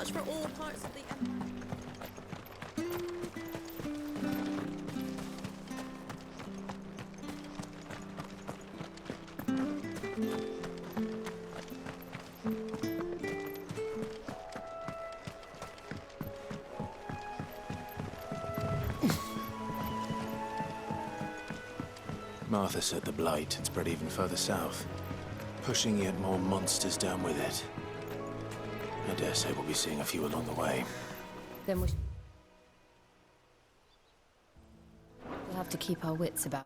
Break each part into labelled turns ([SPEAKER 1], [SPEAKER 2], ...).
[SPEAKER 1] much for all parts of the empire.
[SPEAKER 2] Martha said the blight had spread even further south, pushing yet more monsters down with it. I dare say we'll be seeing a few along the way.
[SPEAKER 3] Then we'll have to keep our wits about.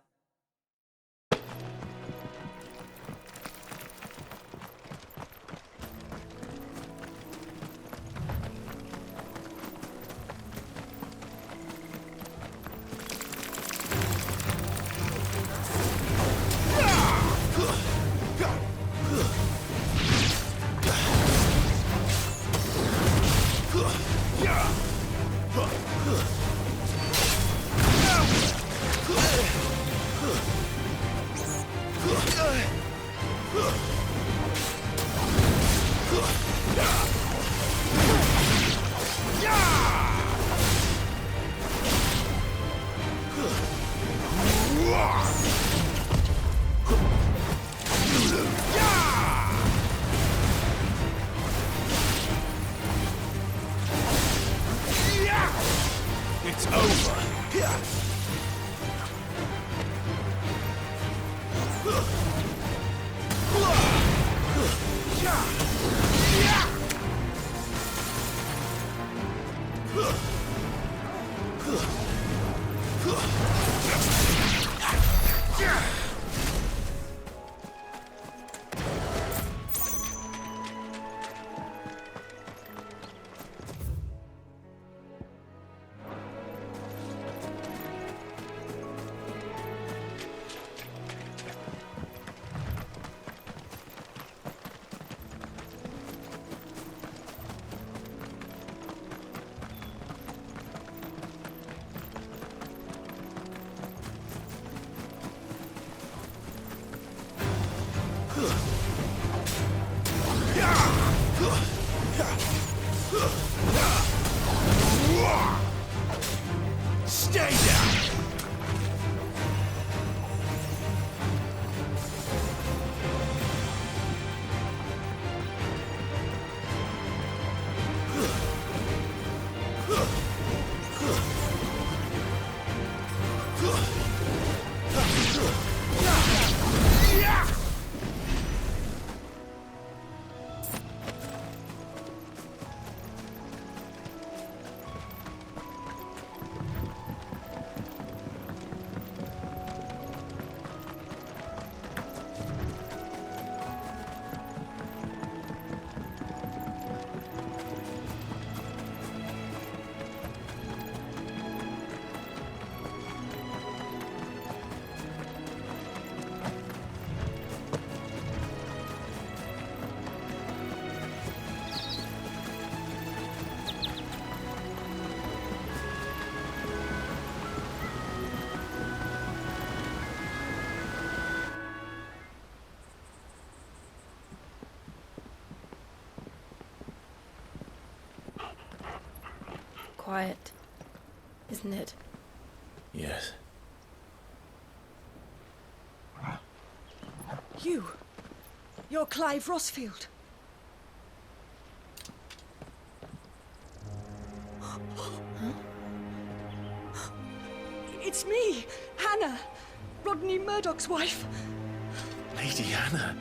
[SPEAKER 2] It's over! Stay down!
[SPEAKER 3] Quiet, isn't it?
[SPEAKER 2] Yes.
[SPEAKER 4] You're Clive Rossfield.
[SPEAKER 3] Huh?
[SPEAKER 4] It's me, Hannah, Rodney Murdoch's wife.
[SPEAKER 2] Lady Hannah.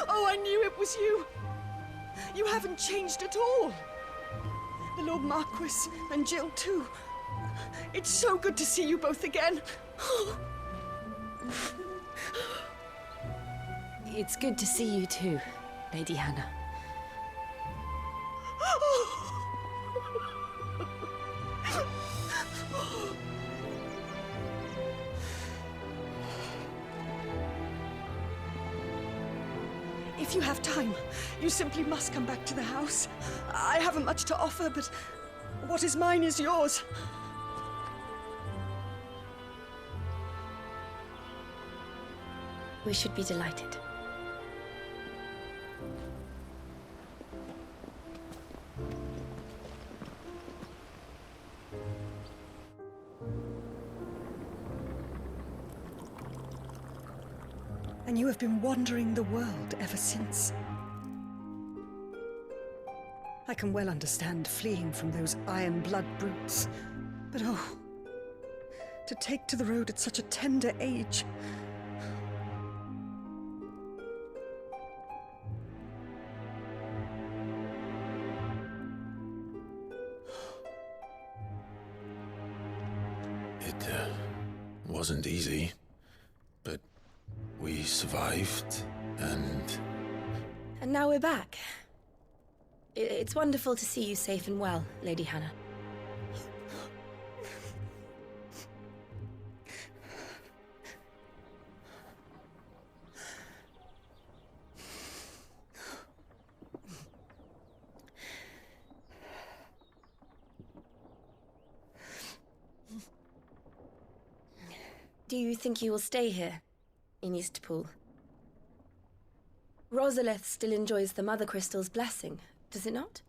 [SPEAKER 4] Oh, I knew it was you. You haven't changed at all. The Lord Marquis and Jill too. It's so good to see you both again.
[SPEAKER 3] It's good to see you too, Lady Hannah.
[SPEAKER 4] If you have time, you simply must come back to the house. I haven't much to offer, but what is mine is yours.
[SPEAKER 3] We should be delighted.
[SPEAKER 4] and you have been wandering the world ever since. I can well understand fleeing from those iron blood brutes, but oh, to take to the road at such a tender age.
[SPEAKER 2] It wasn't easy, but we survived, and...
[SPEAKER 3] And now we're back. It's wonderful to see you safe and well, Lady Hannah. Do you think you will stay here, in Eastpool? Rosalith still enjoys the Mother Crystal's blessing, does it not?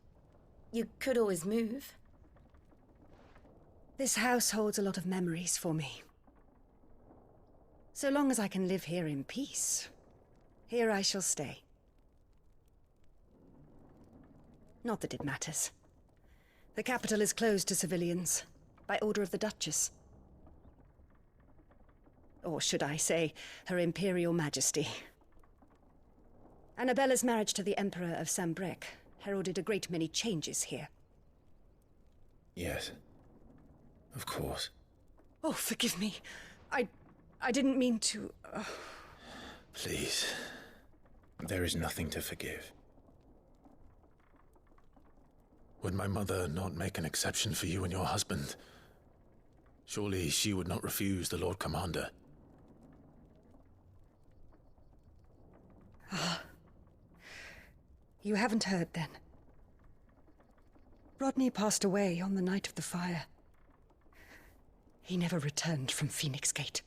[SPEAKER 3] You could always move.
[SPEAKER 4] This house holds a lot of memories for me. So long as I can live here in peace, here I shall stay. Not that it matters. The capital is closed to civilians, by order of the Duchess. Or should I say, Her Imperial Majesty. Annabella's marriage to the Emperor of Sambrec heralded a great many changes here.
[SPEAKER 2] Yes. Of course.
[SPEAKER 4] Oh, forgive me. I didn't mean to...
[SPEAKER 2] Please. There is nothing to forgive. Would my mother not make an exception for you and your husband? Surely she would not refuse the Lord Commander.
[SPEAKER 4] You haven't heard, then. Rodney passed away on the night of the fire. He never returned from Phoenix Gate.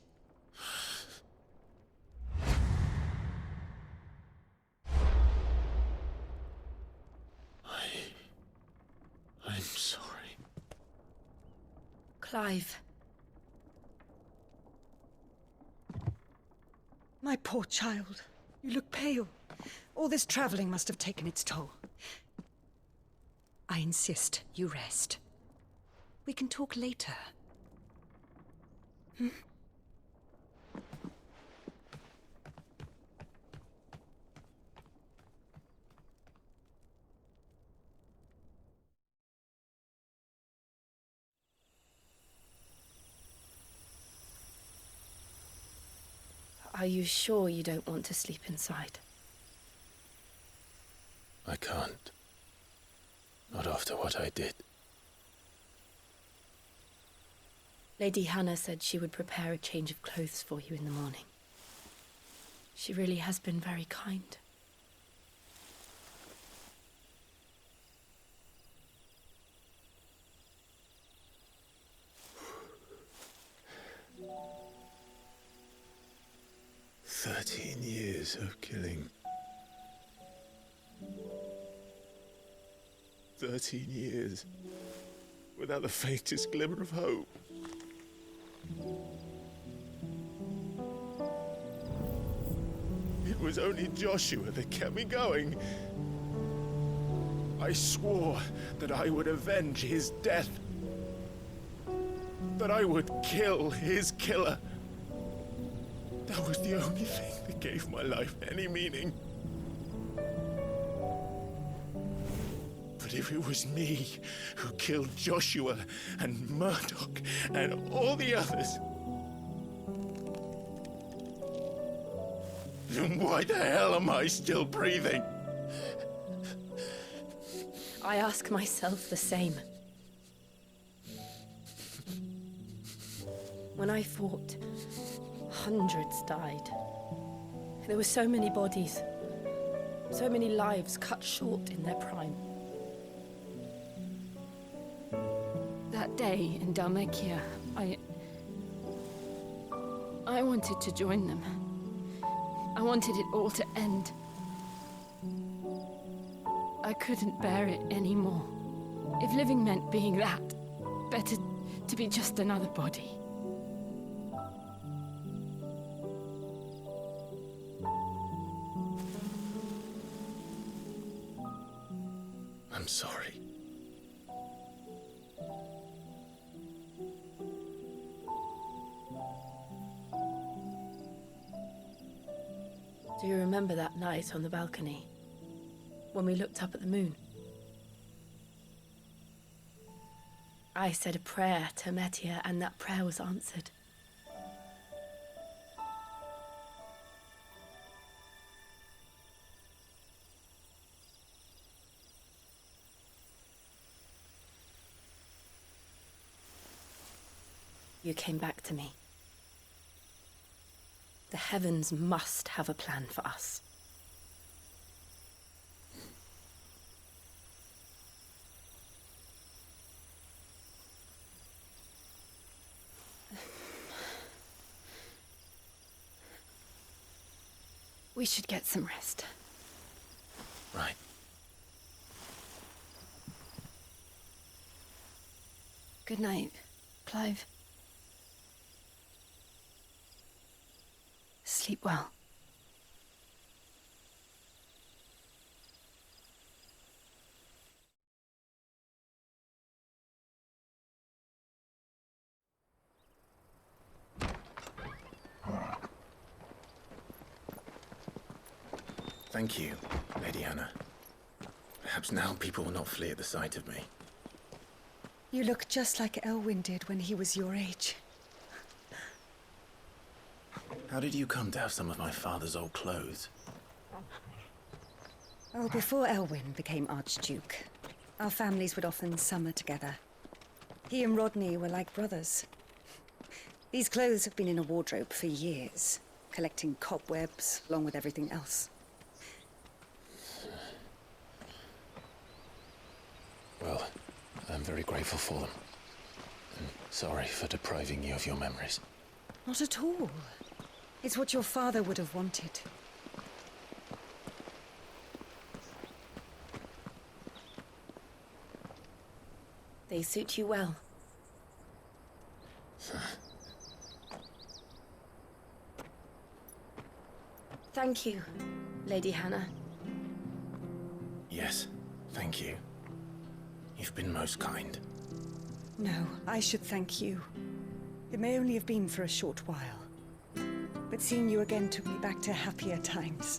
[SPEAKER 2] I'm sorry.
[SPEAKER 3] Clive.
[SPEAKER 4] My poor child. You look pale. All this traveling must have taken its toll. I insist you rest. We can talk later.
[SPEAKER 3] Are you sure you don't want to sleep inside?
[SPEAKER 2] I can't. Not after what I did.
[SPEAKER 3] Lady Hannah said she would prepare a change of clothes for you in the morning. She really has been very kind.
[SPEAKER 2] Years of killing. 13 years. Without the faintest glimmer of hope. It was only Joshua that kept me going. I swore that I would avenge his death. That I would kill his killer. That was the only thing that gave my life any meaning. But if it was me who killed Joshua and Murdoch and all the others, then why the hell am I still breathing?
[SPEAKER 3] I ask myself the same. When I fought, hundreds died. There were so many bodies, so many lives cut short in their prime. That day in Dalmekia, I wanted to join them. I wanted it all to end. I couldn't bear it anymore. If living meant being that, better to be just another body.
[SPEAKER 2] I'm sorry.
[SPEAKER 3] Do you remember that night on the balcony? When we looked up at the moon? I said a prayer to Metia, and that prayer was answered. You came back to me. The heavens must have a plan for us. We should get some rest.
[SPEAKER 2] Right.
[SPEAKER 3] Good night, Clive. Sleep well.
[SPEAKER 2] Thank you, Lady Hannah. Perhaps now people will not flee at the sight of me.
[SPEAKER 4] You look just like Elwyn did when he was your age.
[SPEAKER 2] How did you come to have some of my father's old clothes?
[SPEAKER 4] Oh, before Elwyn became Archduke, our families would often summer together. He and Rodney were like brothers. These clothes have been in a wardrobe for years, collecting cobwebs along with everything else.
[SPEAKER 2] Well, I'm very grateful for them. And sorry for depriving you of your memories.
[SPEAKER 4] Not at all. It's what your father would have wanted.
[SPEAKER 3] They suit you well. Thank you, Lady Hannah.
[SPEAKER 2] Yes, thank you. You've been most kind.
[SPEAKER 4] No, I should thank you. It may only have been for a short while, but seeing you again took me back to happier times.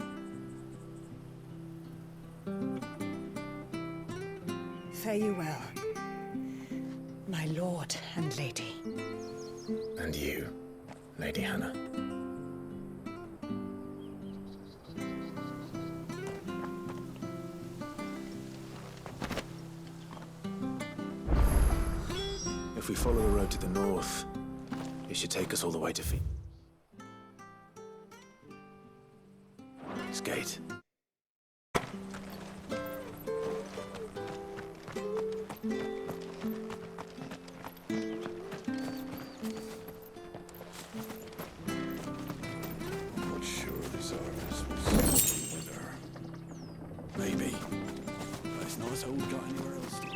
[SPEAKER 4] Fare you well, my lord and lady.
[SPEAKER 2] And you, Lady Hannah. If we follow the road to the north, it should take us all the way to this gate.
[SPEAKER 1] Not sure this artist was with her. Maybe. But it's not as though we got anywhere else to go.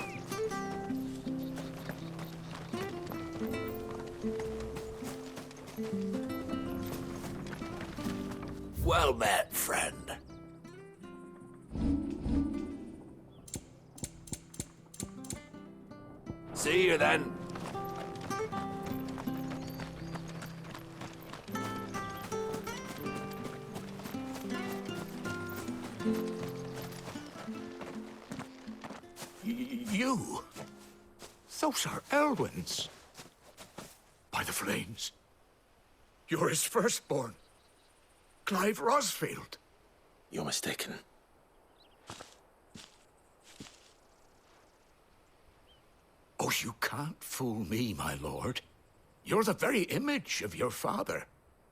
[SPEAKER 5] Well met, friend. See you then. You? Those are Elwyn's. By the flames. You're his firstborn. Clive Rosfield.
[SPEAKER 2] You're mistaken.
[SPEAKER 5] Oh, you can't fool me, my lord. You're the very image of your father.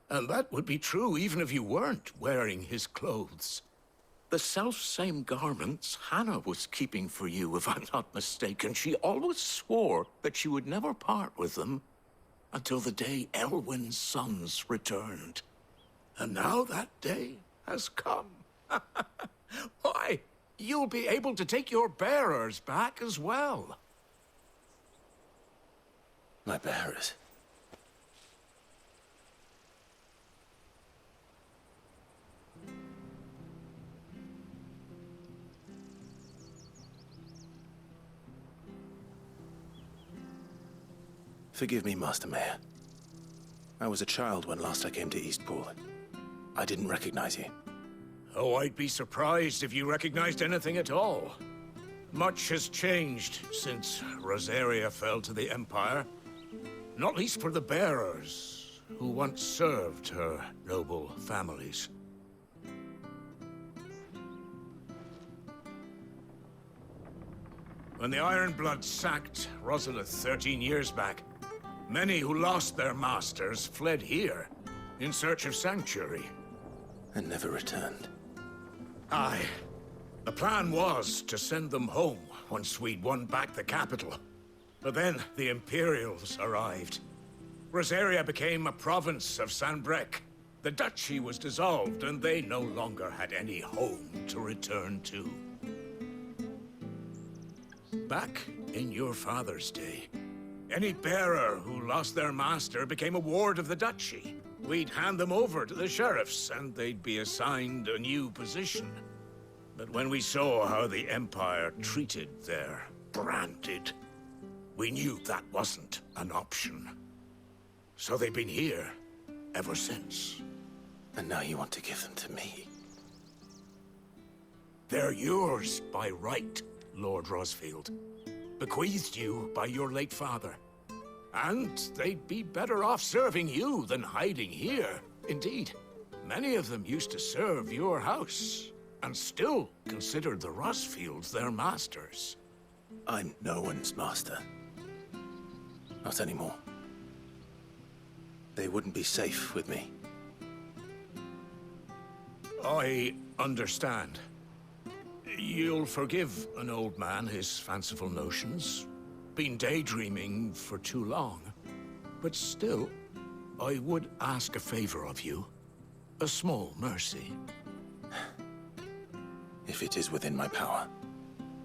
[SPEAKER 5] And that would be true even if you weren't wearing his clothes. The self-same garments Hannah was keeping for you, if I'm not mistaken. She always swore that she would never part with them until the day Elwyn's sons returned. And now that day has come. Why, you'll be able to take your bearers back as well.
[SPEAKER 2] My bearers. Forgive me, Master Mayor. I was a child when last I came to Eastpool. I didn't recognize you.
[SPEAKER 5] Oh, I'd be surprised if you recognized anything at all. Much has changed since Rosaria fell to the Empire. Not least for the bearers, who once served her noble families. When the Ironbloods sacked Rosalith 13 years back, many who lost their masters fled here in search of sanctuary.
[SPEAKER 2] And never returned.
[SPEAKER 5] Aye. The plan was to send them home once we'd won back the capital. But then the Imperials arrived. Rosaria became a province of Sanbreque. The duchy was dissolved, and they no longer had any home to return to. Back in your father's day, any bearer who lost their master became a ward of the duchy. We'd hand them over to the sheriffs, and they'd be assigned a new position. But when we saw how the Empire treated their branded, we knew that wasn't an option. So they've been here ever since.
[SPEAKER 2] And now you want to give them to me?
[SPEAKER 5] They're yours by right, Lord Rosfield. Bequeathed you by your late father. And they'd be better off serving you than hiding here. Indeed, many of them used to serve your house, and still considered the Rosfields their masters.
[SPEAKER 2] I'm no one's master. Not anymore. They wouldn't be safe with me.
[SPEAKER 5] I understand. You'll forgive an old man his fanciful notions. Been daydreaming for too long. But still, I would ask a favor of you. A small mercy.
[SPEAKER 2] If it is within my power.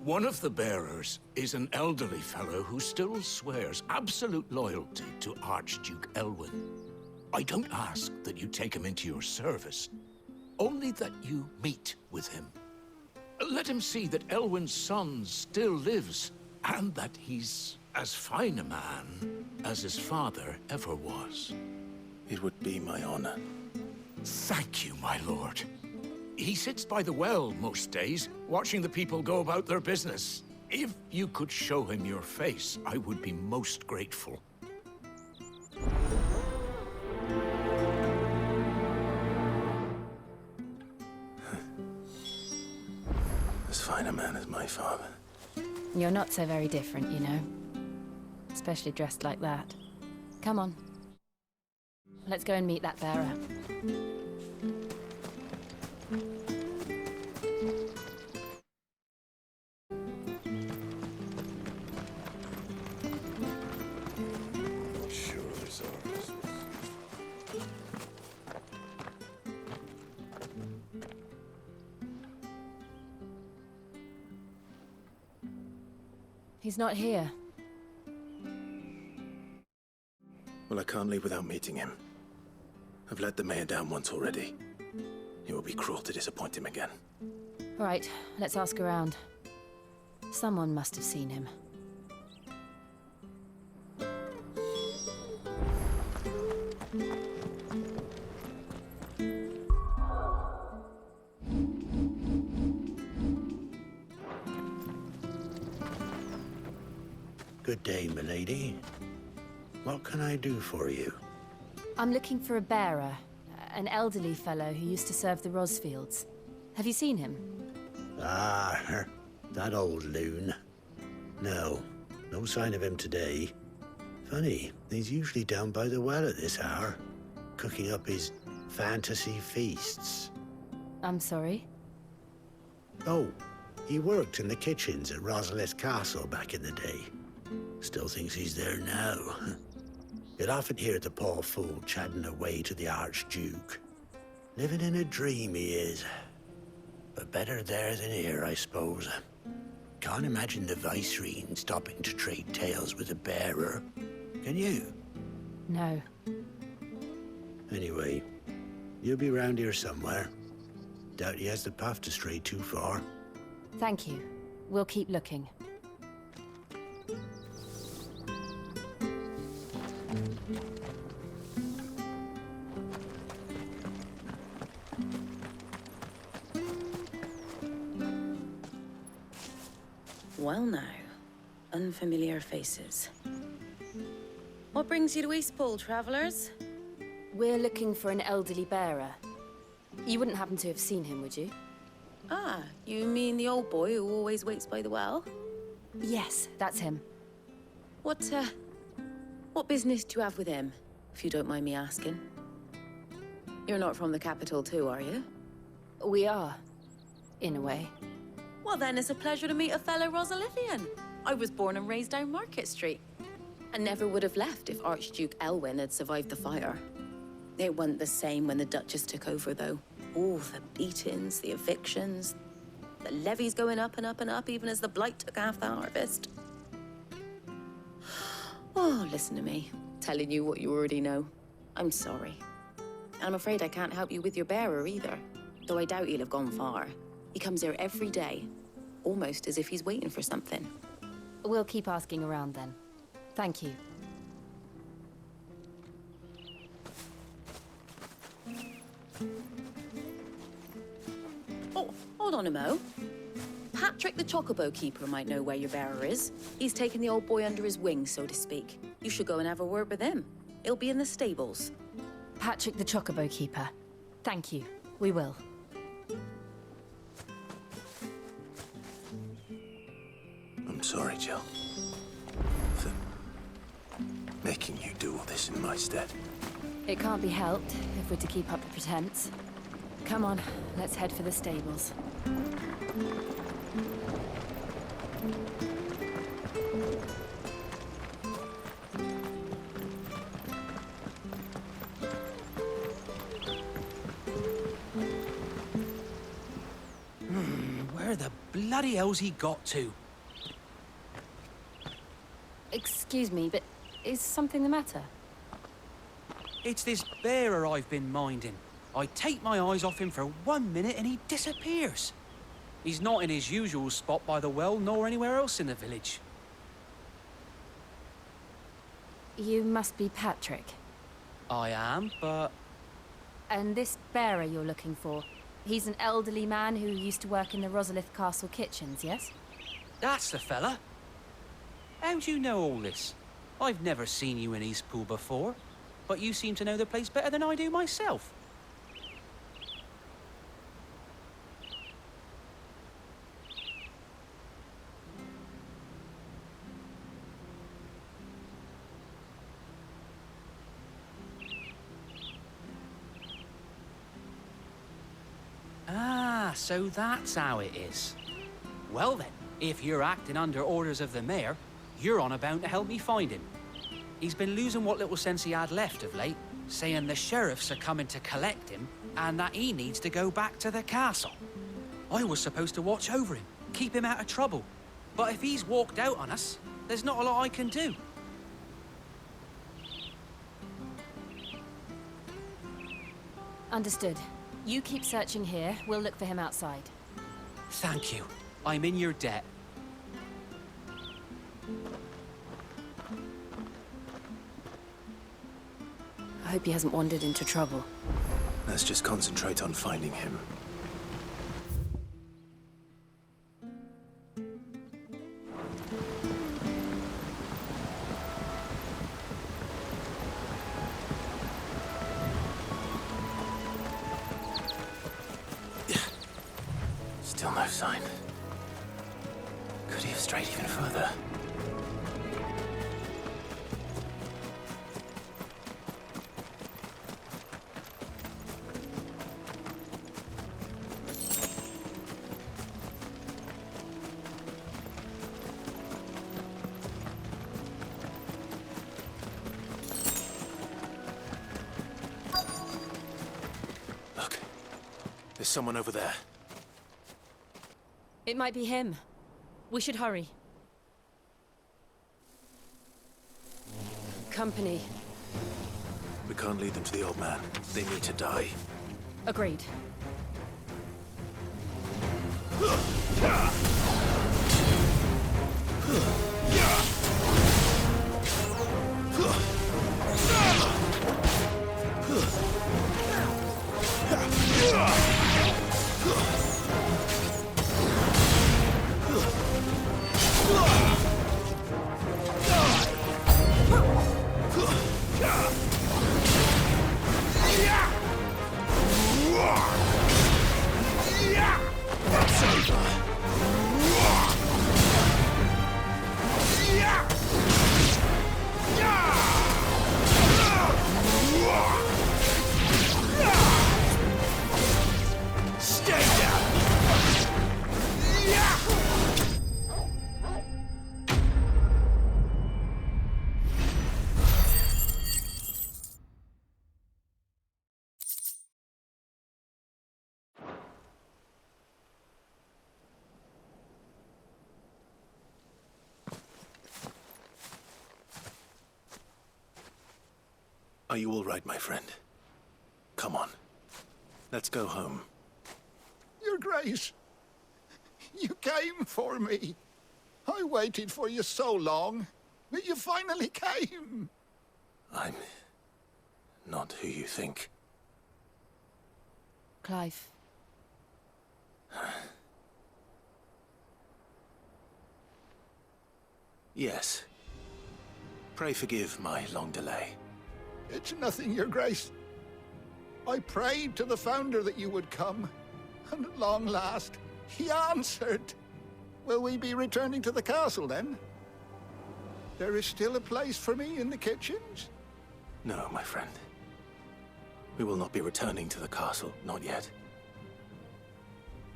[SPEAKER 5] One of the bearers is an elderly fellow who still swears absolute loyalty to Archduke Elwyn. I don't ask that you take him into your service, only that you meet with him. Let him see that Elwyn's son still lives, and that he's as fine a man as his father ever was.
[SPEAKER 2] It would be my honor.
[SPEAKER 5] Thank you, my lord. He sits by the well most days, watching the people go about their business. If you could show him your face, I would be most grateful.
[SPEAKER 2] As fine a man as my father.
[SPEAKER 3] You're not so very different, you know. Especially dressed like that. Come on. Let's go and meet that bearer.
[SPEAKER 1] Sure, there's ours.
[SPEAKER 3] He's not here.
[SPEAKER 2] Well, I can't leave without meeting him. I've let the mayor down once already. It will be cruel to disappoint him again.
[SPEAKER 3] All right, let's ask around. Someone must have seen him.
[SPEAKER 6] Good day, milady. What can I do for you?
[SPEAKER 3] I'm looking for a bearer, an elderly fellow who used to serve the Rosfields. Have you seen him?
[SPEAKER 6] Ah, that old loon. No sign of him today. Funny, he's usually down by the well at this hour, cooking up his fantasy feasts.
[SPEAKER 3] I'm sorry?
[SPEAKER 6] Oh, he worked in the kitchens at Rosalith Castle back in the day. Still thinks he's there now. You'll often hear the poor fool chatting away to the Archduke. Living in a dream he is. But better there than here, I suppose. Can't imagine the Vicereine stopping to trade tales with a bearer. Can you?
[SPEAKER 3] No.
[SPEAKER 6] Anyway, you'll be round here somewhere. Doubt he has the path to stray too far.
[SPEAKER 3] Thank you. We'll keep looking.
[SPEAKER 7] Well now, unfamiliar faces. What brings you to Eastpool, travellers?
[SPEAKER 3] We're looking for an elderly bearer. You wouldn't happen to have seen him, would you?
[SPEAKER 7] Ah, you mean the old boy who always waits by the well?
[SPEAKER 3] Yes, that's him.
[SPEAKER 7] What business do you have with him, if you don't mind me asking? You're not from the capital too, are you?
[SPEAKER 3] We are, in a way.
[SPEAKER 7] Well then, it's a pleasure to meet a fellow Rosalithian. I was born and raised down Market Street. And never would have left if Archduke Elwyn had survived the fire. It wasn't the same when the Duchess took over, though. All the beatings, the evictions, the levies going up and up and up, even as the blight took half the harvest. Oh, listen to me, telling you what you already know. I'm sorry. And I'm afraid I can't help you with your bearer either, though I doubt he'll have gone far. He comes here every day, almost as if he's waiting for something.
[SPEAKER 3] We'll keep asking around then. Thank you.
[SPEAKER 7] Oh, hold on a mo. Patrick the Chocobo Keeper might know where your bearer is. He's taken the old boy under his wing, so to speak. You should go and have a word with him. He'll be in the stables.
[SPEAKER 3] Patrick the Chocobo Keeper. Thank you. We will.
[SPEAKER 2] I'm sorry, Jill. For making you do all this in my stead.
[SPEAKER 3] It can't be helped if we're to keep up the pretense. Come on, let's head for the stables.
[SPEAKER 8] Where the bloody hell's he got to?
[SPEAKER 3] Excuse me, but is something the matter?
[SPEAKER 8] It's this bearer I've been minding. I take my eyes off him for 1 minute and he disappears. He's not in his usual spot by the well, nor anywhere else in the village.
[SPEAKER 3] You must be Patrick.
[SPEAKER 8] I am, but...
[SPEAKER 3] And this bearer you're looking for, he's an elderly man who used to work in the Rosalith Castle kitchens, yes?
[SPEAKER 8] That's the fella. How do you know all this? I've never seen you in Eastpool before, but you seem to know the place better than I do myself. Ah, so that's how it is. Well then, if you're acting under orders of the mayor, you're on about to help me find him. He's been losing what little sense he had left of late, saying the sheriffs are coming to collect him and that he needs to go back to the castle. I was supposed to watch over him, keep him out of trouble. But if he's walked out on us, there's not a lot I can do.
[SPEAKER 3] Understood. You keep searching here, we'll look for him outside.
[SPEAKER 8] Thank you. I'm in your debt.
[SPEAKER 3] I hope he hasn't wandered into trouble.
[SPEAKER 2] Let's just concentrate on finding him. Still no sign. Could he have strayed even further? Look, there's someone over there.
[SPEAKER 3] It might be him. We should hurry. Company.
[SPEAKER 2] We can't lead them to the old man. They need to die.
[SPEAKER 3] Agreed.
[SPEAKER 2] Are you all right, my friend? Come on. Let's go home.
[SPEAKER 9] Your Grace, you came for me. I waited for you so long, but you finally came.
[SPEAKER 2] I'm not who you think.
[SPEAKER 3] Clive.
[SPEAKER 2] Yes. Pray forgive my long delay.
[SPEAKER 9] It's nothing, Your Grace. I prayed to the Founder that you would come, and at long last, he answered. Will we be returning to the castle, then? There is still a place for me in the kitchens?
[SPEAKER 2] No, my friend. We will not be returning to the castle, not yet.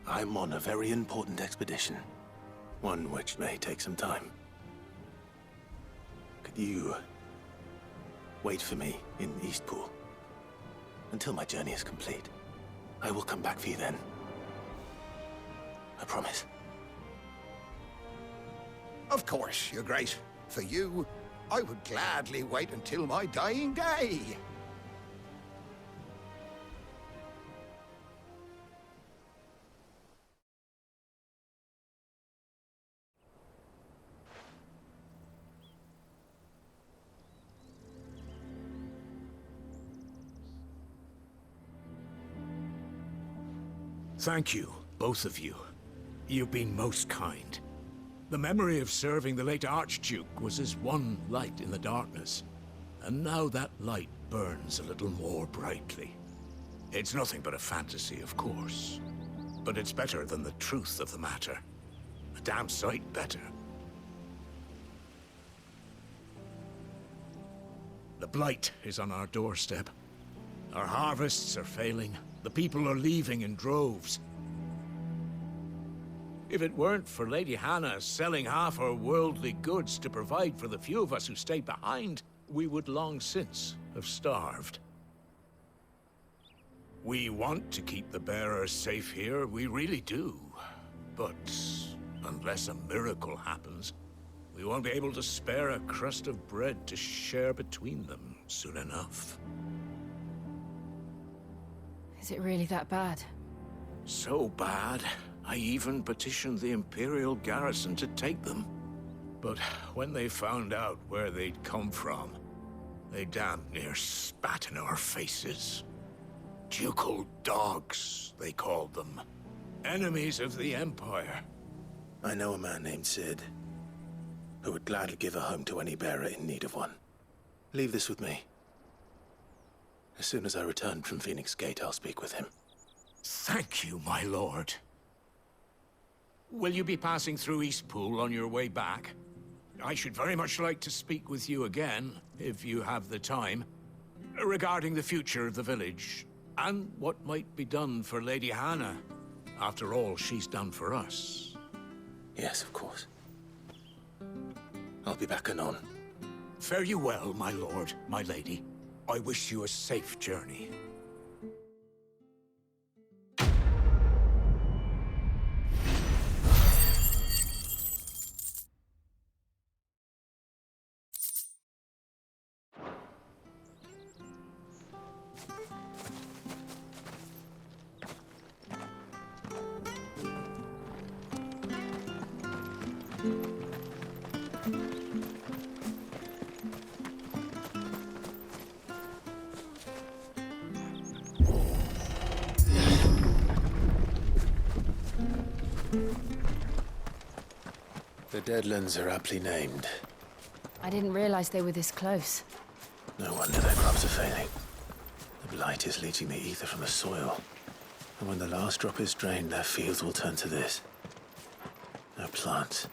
[SPEAKER 2] I'm on a very important expedition. One which may take some time. Could you wait for me in Eastpool until my journey is complete? I will come back for you then. I promise.
[SPEAKER 9] Of course, Your Grace. For you, I would gladly wait until my dying day.
[SPEAKER 5] Thank you, both of you. You've been most kind. The memory of serving the late Archduke was as one light in the darkness, and now that light burns a little more brightly. It's nothing but a fantasy, of course, but it's better than the truth of the matter. A damn sight better. The blight is on our doorstep. Our harvests are failing. The people are leaving in droves. If it weren't for Lady Hannah selling half her worldly goods to provide for the few of us who stayed behind, we would long since have starved. We want to keep the bearers safe here, we really do. But unless a miracle happens, we won't be able to spare a crust of bread to share between them soon enough.
[SPEAKER 3] Is it really that bad?
[SPEAKER 5] So bad, I even petitioned the Imperial garrison to take them. But when they found out where they'd come from, they damn near spat in our faces. Ducal dogs, they called them. Enemies of the Empire.
[SPEAKER 2] I know a man named Sid, who would gladly give a home to any bearer in need of one. Leave this with me. As soon as I return from Phoenix Gate, I'll speak with him.
[SPEAKER 5] Thank you, my lord. Will you be passing through Eastpool on your way back? I should very much like to speak with you again, if you have the time, regarding the future of the village, and what might be done for Lady Hannah, after all she's done for us.
[SPEAKER 2] Yes, of course. I'll be back anon.
[SPEAKER 5] Fare you well, my lord, my lady. I wish you a safe journey.
[SPEAKER 2] The Deadlands are aptly named.
[SPEAKER 3] I didn't realize they were this close.
[SPEAKER 2] No wonder their crops are failing. The blight is leaching the ether from the soil. And when the last drop is drained, their fields will turn to this. No plants,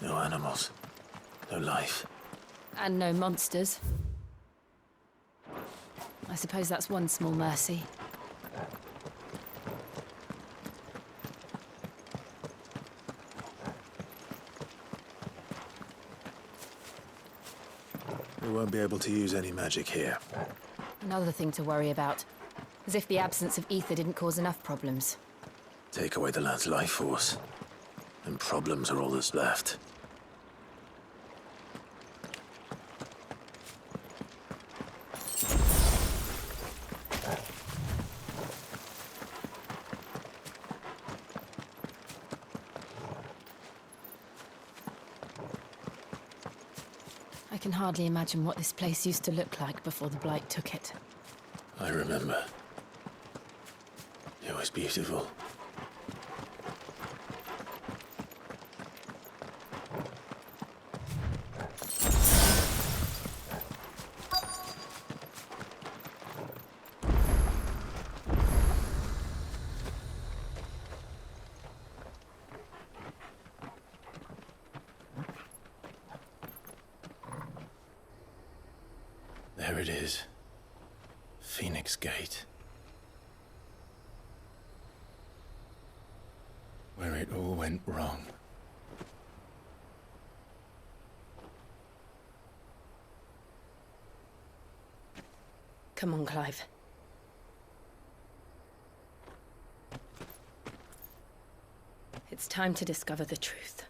[SPEAKER 2] no animals, no life.
[SPEAKER 3] And no monsters. I suppose that's one small mercy.
[SPEAKER 2] We won't be able to use any magic here.
[SPEAKER 3] Another thing to worry about. As if the absence of ether didn't cause enough problems.
[SPEAKER 2] Take away the land's life force, and problems are all that's left.
[SPEAKER 3] I can hardly imagine what this place used to look like before the Blight took it.
[SPEAKER 2] I remember. It was beautiful. There it is. Phoenix Gate. Where it all went wrong.
[SPEAKER 3] Come on, Clive. It's time to discover the truth.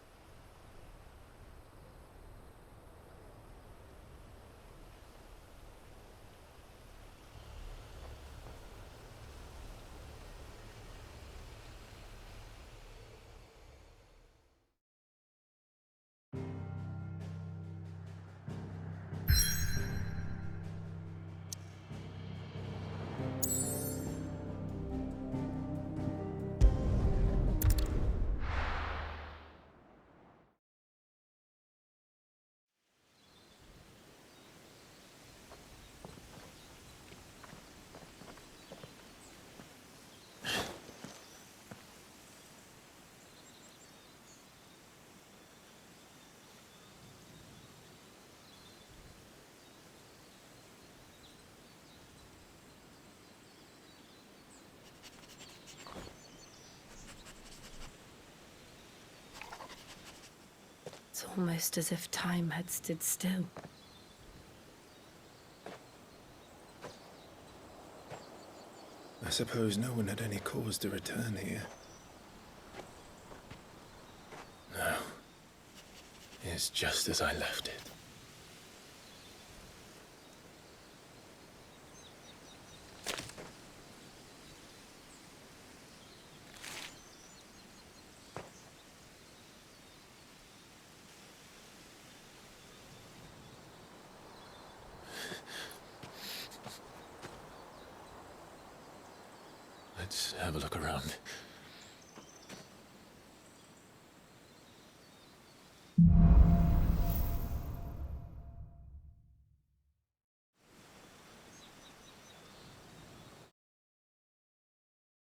[SPEAKER 3] It's almost as if time had stood still.
[SPEAKER 2] I suppose no one had any cause to return here. No. It's just as I left it. Let's have a look around.